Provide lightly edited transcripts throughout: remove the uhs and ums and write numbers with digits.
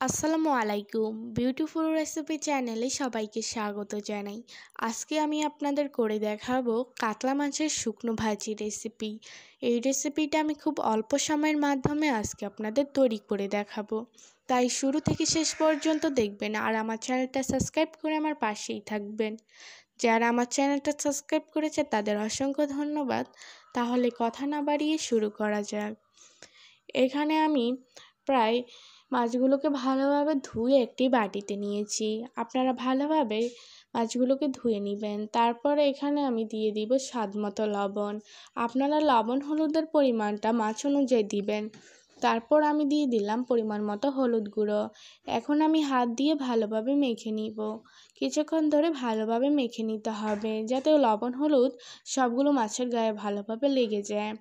আসসালামু আলাইকুম। Beautiful recipe চ্যানেলে সবাইকে স্বাগত জানাই। আজকে আমি আপনাদের করে দেখাবো কাতলা মাছের শুকনো ভাজি রেসিপি। এই রেসিপিটা আমি খুব অল্প সময়ের মাধ্যমে আজকে আপনাদের তৈরি করে দেখাবো। তাই শুরু থেকে শেষ পর্যন্ত দেখবেন আর আমার চ্যানেলটা সাবস্ক্রাইব করে আমার পাশেই থাকবেন। যারা আমার চ্যানেলটা সাবস্ক্রাইব করেছে তাদের অসংখ্য ধন্যবাদ। তাহলে কথা না বাড়িয়ে শুরু করা যাক। এখানে আমি প্রায় মাছগুলোকে ভালোভাবে ধুয়ে একটি বাটিতে নিয়েছি। আপনারা ভালোভাবে মাছগুলোকে ধুয়ে নেবেন। তারপরে এখানে আমি দিয়ে দিব স্বাদমতো লবণ। আপনারা লবণ হলুদের পরিমাণটা মাছ অনুযায়ী দিবেন। তারপর আমি দিয়ে দিলাম পরিমাণ মতো হলুদ গুঁড়ো। এখন আমি হাত দিয়ে ভালোভাবে মেখে নিব। কিছুক্ষণ ধরে ভালোভাবে মেখে নিতে হবে যাতে লবণ হলুদ সবগুলো মাছের গায়ে ভালোভাবে লেগে যায়।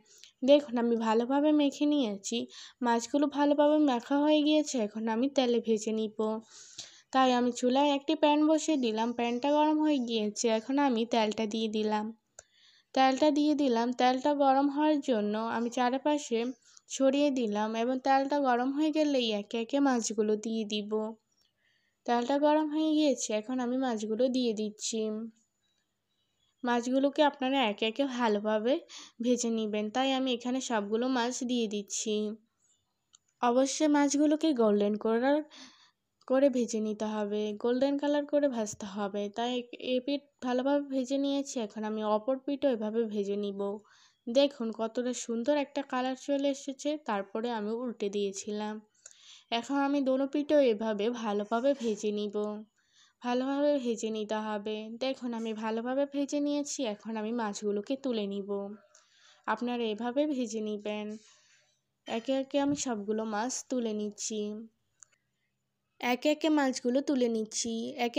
দেখুন আমি ভালোভাবে মেখে নিয়েছি। মাছগুলো ভালোভাবে মাখা হয়ে গিয়েছে, এখন আমি তেলে ভেজে নিব। তাই আমি চুলায় একটি প্যান বসিয়ে দিলাম। প্যানটা গরম হয়ে গিয়েছে, এখন আমি তেলটা দিয়ে দিলাম। তেলটা গরম হওয়ার জন্য আমি চারপাশে ছড়িয়ে দিলাম এবং তেলটা গরম হয়ে গেলেই একে একে মাছগুলো দিয়ে দিব। তেলটা গরম হয়ে গিয়েছে, এখন আমি মাছগুলো দিয়ে দিচ্ছি। মাছগুলোকে আপনারা একে একে ভালোভাবে ভেজে নেবেন। তাই আমি এখানে সবগুলো মাছ দিয়ে দিচ্ছি। অবশ্যই মাছগুলোকে গোল্ডেন করে ভেজে নিতে হবে, গোল্ডেন কালার করে ভাজতে হবে। তাই এ পিঠ ভালোভাবে ভেজে নিয়েছি, এখন আমি অপর পিঠও এভাবে ভেজে নিব। দেখুন কতটা সুন্দর একটা কালার চলে এসেছে। তারপরে আমি উল্টে দিয়েছিলাম। এখন আমি দোনো পিঠও এভাবে ভালোভাবে ভেজে নিব। ভালোভাবে ভেজে নিতে হবে। দেখুন আমি ভালোভাবে ভেজে নিয়েছি, এখন আমি মাছগুলোকে তুলে নিব। আপনারা এভাবে ভেজে নেবেন। একে একে আমি সবগুলো মাছ তুলে নিচ্ছি। একে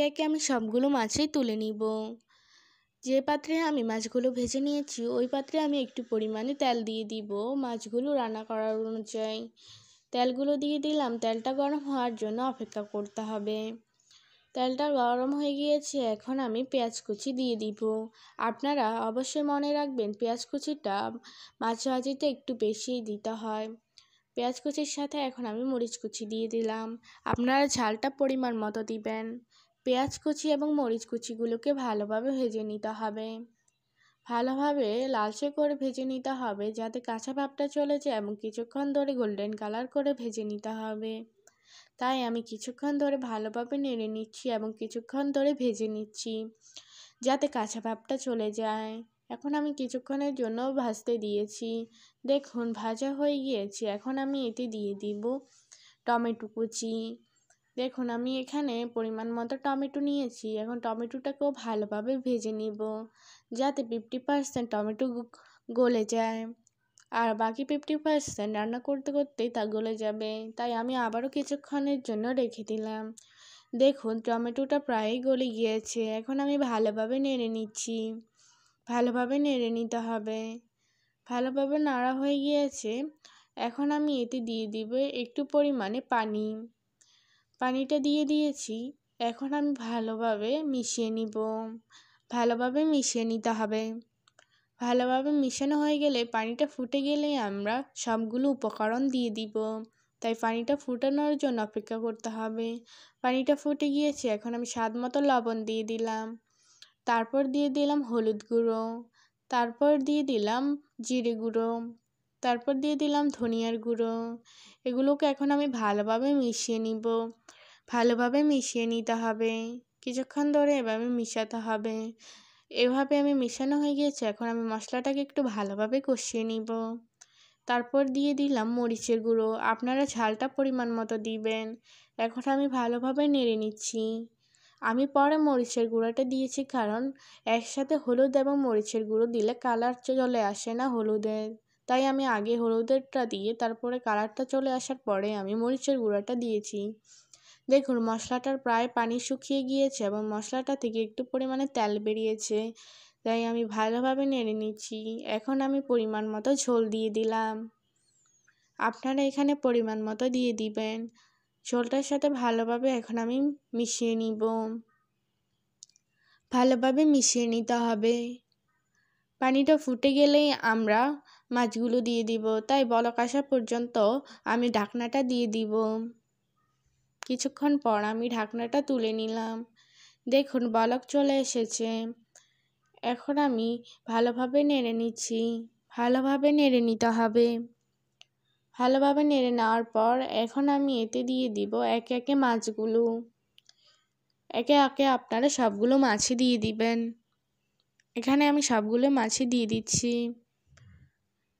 একে আমি সবগুলো মাছই তুলে নিব। যে পাত্রে আমি মাছগুলো ভেজে নিয়েছি ওই পাত্রে আমি একটু পরিমাণে তেল দিয়ে দিব মাছগুলো রান্না করার অনুযায়ী। তেলগুলো দিয়ে দিলাম। তেলটা গরম হওয়ার জন্য অপেক্ষা করতে হবে। তেলটা গরম হয়ে গিয়েছে, এখন আমি পেঁয়াজ কুচি দিয়ে দিব। আপনারা অবশ্যই মনে রাখবেন পেঁয়াজ কুচিটা মাছ ভাজিতে একটু বেশিই দিতে হয়। পেঁয়াজ কুচির সাথে এখন আমি মরিচ কুচি দিয়ে দিলাম। আপনারা ঝালটা পরিমাণ মতো দিবেন। পেঁয়াজ কুচি এবং মরিচ কুচিগুলোকে ভালোভাবে ভেজে নিতে হবে। ভালোভাবে লালচে করে ভেজে নিতে হবে যাতে কাঁচা ভাবটা চলে যায় এবং কিছুক্ষণ ধরে গোল্ডেন কালার করে ভেজে নিতে হবে। তাই আমি কিছুক্ষণ ধরে ভালোভাবে নেড়ে নিচ্ছি এবং কিছুক্ষণ ধরে ভেজে নিচ্ছি যাতে কাঁচা ভাবটা চলে যায়। এখন আমি কিছুক্ষণের জন্য ভাজতে দিয়েছি। দেখুন ভাজা হয়ে গিয়েছে, এখন আমি এতে দিয়ে দিব টমেটো কুচি। দেখুন আমি এখানে পরিমাণ মতো টমেটো নিয়েছি। এখন টমেটোটাকেও ভালোভাবে ভেজে নিব যাতে 50% টমেটো গলে যায় আর বাকি 50% রান্না করতে করতেই তা গলে যাবে। তাই আমি আবারও কিছুক্ষণের জন্য রেখে দিলাম। দেখুন টমেটোটা প্রায়ই গলে গিয়েছে, এখন আমি ভালোভাবে নেড়ে নিচ্ছি। ভালোভাবে নেড়ে নিতে হবে। ভালোভাবে নাড়া হয়ে গিয়েছে, এখন আমি এতে দিয়ে দিব একটু পরিমাণে পানি। পানিটা দিয়ে দিয়েছি, এখন আমি ভালোভাবে মিশিয়ে নিব। ভালোভাবে মিশিয়ে নিতে হবে। ভালোভাবে মিশানো হয়ে গেলে পানিটা ফুটে গেলেই আমরা সবগুলো উপকরণ দিয়ে দিব। তাই পানিটা ফুটানোর জন্য অপেক্ষা করতে হবে। পানিটা ফুটে গিয়েছে, এখন আমি স্বাদ মতো লবণ দিয়ে দিলাম। তারপর দিয়ে দিলাম হলুদ গুঁড়ো। তারপর দিয়ে দিলাম জিরে গুঁড়ো। তারপর দিয়ে দিলাম ধনিয়ার গুঁড়ো। এগুলোকে এখন আমি ভালোভাবে মিশিয়ে নিব। ভালোভাবে মিশিয়ে নিতে হবে। কিছুক্ষণ ধরে এভাবে মিশাতে হবে। এভাবে আমি মেশানো হয়ে গিয়েছে, এখন আমি মশলাটাকে একটু ভালোভাবে কষিয়ে নিব। তারপর দিয়ে দিলাম মরিচের গুঁড়ো। আপনারা ঝালটা পরিমাণ মতো দিবেন। এখন আমি ভালোভাবে নেড়ে নিচ্ছি। আমি পরে মরিচের গুঁড়োটা দিয়েছি কারণ একসাথে হলুদ এবং মরিচের গুঁড়ো দিলে কালার চলে আসে না হলুদের। তাই আমি আগে হলুদেরটা দিয়ে তারপরে কালারটা চলে আসার পরে আমি মরিচের গুঁড়োটা দিয়েছি। দেখুন মশলাটার প্রায় পানি শুকিয়ে গিয়েছে এবং মশলাটা থেকে একটু পরিমাণে তেল বেরিয়েছে। তাই আমি ভালোভাবে নেড়ে নিচ্ছি। এখন আমি পরিমাণ মতো ঝোল দিয়ে দিলাম। আপনারা এখানে পরিমাণ মতো দিয়ে দিবেন। ঝোলটার সাথে ভালোভাবে এখন আমি মিশিয়ে নিব। ভালোভাবে মিশিয়ে নিতে হবে। পানিটা ফুটে গেলেই আমরা মাছগুলো দিয়ে দিব। তাই বলক আসা পর্যন্ত আমি ঢাকনাটা দিয়ে দিব। কিছুক্ষণ পর আমি ঢাকনাটা তুলে নিলাম। দেখুন বলক চলে এসেছে। এখন আমি ভালোভাবে নেড়ে নিচ্ছি। ভালোভাবে নেড়ে নিতে হবে। ভালোভাবে নেড়ে নেওয়ার পর এখন আমি এতে দিয়ে দিব একে একে মাছগুলো। একে একে আপনারা সবগুলো মাছই দিয়ে দিবেন। এখানে আমি সবগুলো মাছই দিয়ে দিচ্ছি।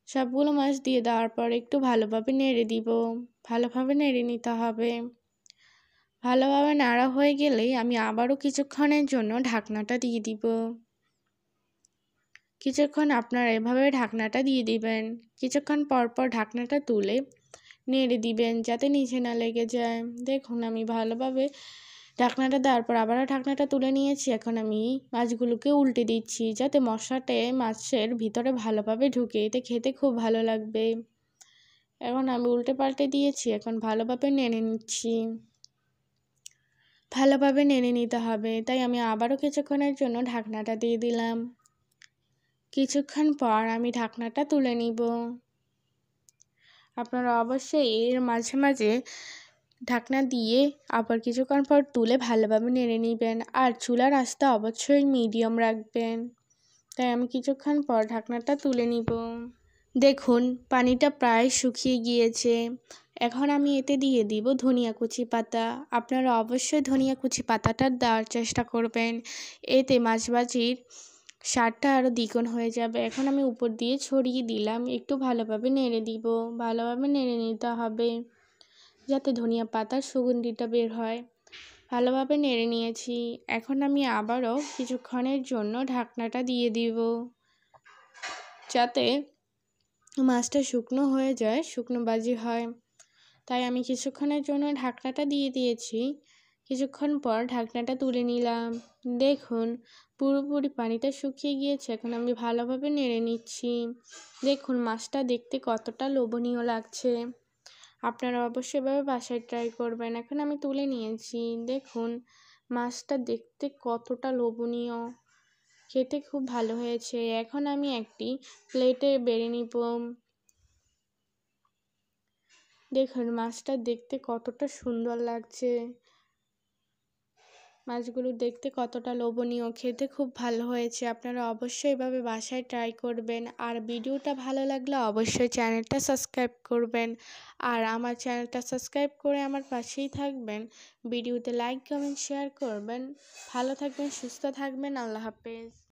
সবগুলো মাছ দিয়ে দেওয়ার পর একটু ভালোভাবে নেড়ে দিব। ভালোভাবে নেড়ে নিতে হবে। ভালোভাবে নাড়া হয়ে গেলেই আমি আবারও কিছুক্ষণের জন্য ঢাকনাটা দিয়ে দিব। কিছুক্ষণ আপনারা এভাবে ঢাকনাটা দিয়ে দিবেন। কিছুক্ষণ পর পর ঢাকনাটা তুলে নেড়ে দিবেন যাতে নিচে না লেগে যায়। দেখুন আমি ভালোভাবে ঢাকনাটা দেওয়ার পর আবারও ঢাকনাটা তুলে নিয়েছি। এখন আমি মাছগুলোকে উল্টে দিচ্ছি যাতে মশলাটা মাছের ভিতরে ভালোভাবে ঢুকে, এতে খেতে খুব ভালো লাগবে। এখন আমি উল্টে পাল্টে দিয়েছি। এখন ভালোভাবে নেড়ে নিচ্ছি। ভালোভাবে নেড়ে নিতে হবে, তাই আমি আবারও কিছুক্ষণের জন্য ঢাকনাটা দিয়ে দিলাম। কিছুক্ষণ পর আমি ঢাকনাটা তুলে নিব। আপনারা অবশ্যই এর মাঝে মাঝে ঢাকনা দিয়ে আবার কিছুক্ষণ পর তুলে ভালোভাবে নেড়ে নেবেন। আর চুলার আঁচটা অবশ্যই মিডিয়াম রাখবেন। তাই আমি কিছুক্ষণ পর ঢাকনাটা তুলে নিব। দেখুন পানিটা প্রায় শুকিয়ে গিয়েছে। এখন আমি এতে দিয়ে দিব ধনিয়া কুচি পাতা। আপনারা অবশ্যই ধনিয়া কুচি পাতাটা দেওয়ার চেষ্টা করবেন। এতে মাছ ভাজির স্বাদটা আরও দ্বিগুণ হয়ে যাবে। এখন আমি উপর দিয়ে ছড়িয়ে দিলাম। একটু ভালোভাবে নেড়ে দিব। ভালোভাবে নেড়ে নিতে হবে যাতে ধনিয়া পাতার সুগন্ধিটা বের হয়। ভালোভাবে নেড়ে নিয়েছি। এখন আমি আবারও কিছুক্ষণের জন্য ঢাকনাটা দিয়ে দিব যাতে মাছটা শুকনো হয়ে যায়, শুকনো ভাজি হয়। তাই আমি কিছুক্ষণের জন্য ঢাকনাটা দিয়ে দিয়েছি। কিছুক্ষণ পর ঢাকনাটা তুলে নিলাম। দেখুন পুরোপুরি পানিটা শুকিয়ে গিয়েছে। এখন আমি ভালোভাবে নেড়ে নিচ্ছি। দেখুন মাছটা দেখতে কতটা লোভনীয় লাগছে। আপনারা অবশ্যই এভাবে বাসায় ট্রাই করবেন। এখন আমি তুলে নিয়েছি। দেখুন মাছটা দেখতে কতটা লোভনীয়, খেতে খুব ভালো হয়েছে। এখন আমি একটি প্লেটে বেড়ে নিব। দেখুন মাছটা দেখতে কতটা সুন্দর লাগছে। মাছগুলো দেখতে কতটা লোভনীয়, খেতে খুব ভালো হয়েছে। আপনারা অবশ্যই এভাবে বাসায় ট্রাই করবেন। আর ভিডিওটা ভালো লাগলে অবশ্যই চ্যানেলটা সাবস্ক্রাইব করবেন। আর আমার চ্যানেলটা সাবস্ক্রাইব করে আমার পাশেই থাকবেন। ভিডিওতে লাইক কমেন্ট শেয়ার করবেন। ভালো থাকবেন, সুস্থ থাকবেন। আল্লাহ হাফেজ।